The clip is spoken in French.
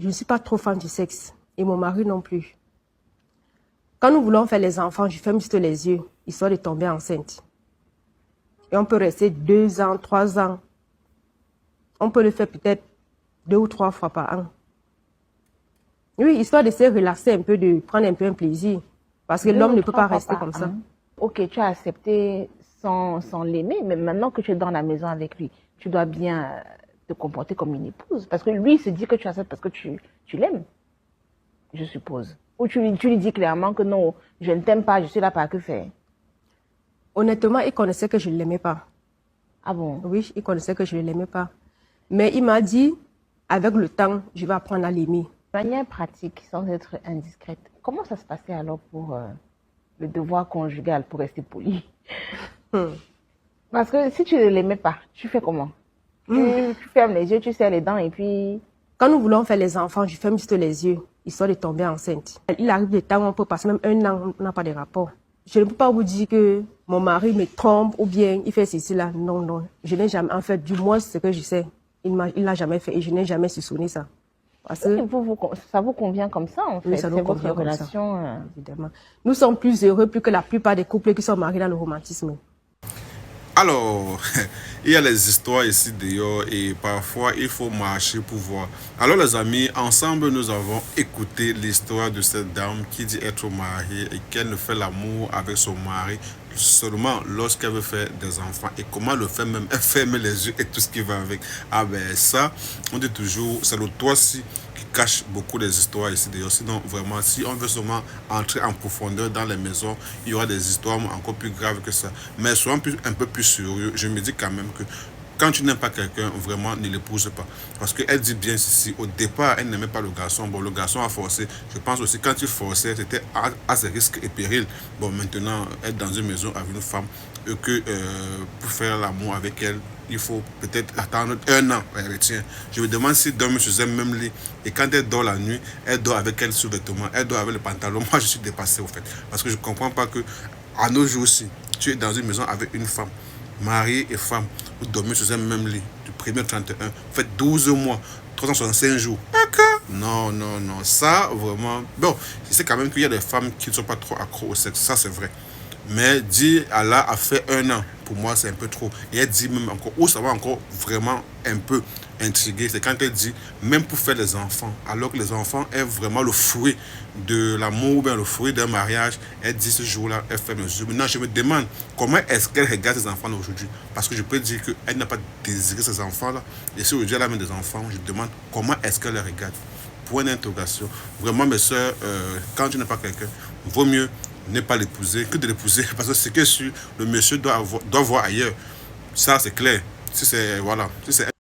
je ne suis pas trop fan du sexe. Et mon mari non plus. Quand nous voulons faire les enfants, je ferme juste les yeux, histoire de tomber enceinte. Et on peut rester 2 ans, 3 ans. On peut le faire peut-être 2 ou 3 fois par an. Oui, histoire de se relaxer un peu, de prendre un peu un plaisir. Parce que l'homme ne peut pas rester comme ça. Ok, tu as accepté sans l'aimer, mais maintenant que tu es dans la maison avec lui, tu dois bien te comporter comme une épouse. Parce que lui, il se dit que tu acceptes parce que tu l'aimes, je suppose. Ou tu lui dis clairement que non, je ne t'aime pas, je suis là par que faire. Honnêtement, il connaissait que je ne l'aimais pas. Ah bon? Oui, il connaissait que je ne l'aimais pas. Mais il m'a dit, avec le temps, je vais apprendre à l'aimer. De manière pratique, sans être indiscrète, comment ça se passait alors pour le devoir conjugal, pour rester poli? Parce que si tu ne l'aimais pas, tu fais comment? Tu fermes les yeux, tu serres les dents et puis... Quand nous voulons faire les enfants, je ferme juste les yeux, histoire de tomber enceinte. Il arrive des temps où on peut passer même 1 an, on n'a pas de rapport. Je ne peux pas vous dire que mon mari me trompe ou bien il fait ceci là. Non, non. Je n'ai jamais, en fait, du moins ce que je sais, il l'a jamais fait et je n'ai jamais soupçonné ça. Parce que ça vous convient comme ça, en fait. Oui, ça nous convient votre relation. Évidemment. Nous sommes plus heureux plus que la plupart des couples qui sont mariés dans le romantisme. Alors, il y a les histoires ici dehors et parfois il faut marcher pour voir. Alors les amis, ensemble nous avons écouté l'histoire de cette dame qui dit être mariée et qu'elle ne fait l'amour avec son mari seulement lorsqu'elle veut faire des enfants. Et comment le fait même, elle ferme les yeux et tout ce qui va avec. Ah ben ça, on dit toujours, c'est le toit-ci qui cache beaucoup des histoires ici d'ailleurs. Sinon vraiment, si on veut seulement entrer en profondeur dans les maisons, il y aura des histoires encore plus graves que ça. Mais soyons un peu plus sérieux, je me dis quand même que quand tu n'aimes pas quelqu'un, vraiment, ne l'épouse pas. Parce qu'elle dit bien ceci, au départ, elle n'aimait pas le garçon. Bon, le garçon a forcé. Je pense aussi, quand il forçait, c'était à ses risques et périls. Bon, maintenant, être dans une maison avec une femme, que pour faire l'amour avec elle, il faut peut-être attendre 1 an. Tiens, je me demande si dorment sur un même lit. Et quand elle dort la nuit, elle dort avec elle sous-vêtements, elle dort avec le pantalon. Moi, je suis dépassé, au fait. Parce que je ne comprends pas que, à nos jours aussi, tu es dans une maison avec une femme. Mari et femme, vous dormez sur un même lit du 1er au 31, vous faites 12 mois, 365 jours. D'accord. Non, non, non, ça vraiment... Bon, je sais quand même qu'il y a des femmes qui ne sont pas trop accros au sexe, ça c'est vrai. Mais dire Allah a fait 1 an, pour moi c'est un peu trop. Et elle dit même encore, où ça va encore vraiment un peu intriguer, c'est quand elle dit, même pour faire les enfants, alors que les enfants est vraiment le fruit de l'amour, ou bien le fruit d'un mariage, elle dit ce jour-là, elle fait mes yeux. Maintenant, je me demande, comment est-ce qu'elle regarde ses enfants aujourd'hui? Parce que je peux dire qu'elle n'a pas désiré ses enfants-là. Et si aujourd'hui elle a même des enfants, je demande, comment est-ce qu'elle les regarde? Point d'interrogation. Vraiment, mes soeurs, quand tu n'as pas quelqu'un, vaut mieux ne pas l'épouser que de l'épouser, parce que c'est que le monsieur doit voir ailleurs. Ça, c'est clair. Si c'est, voilà, si c'est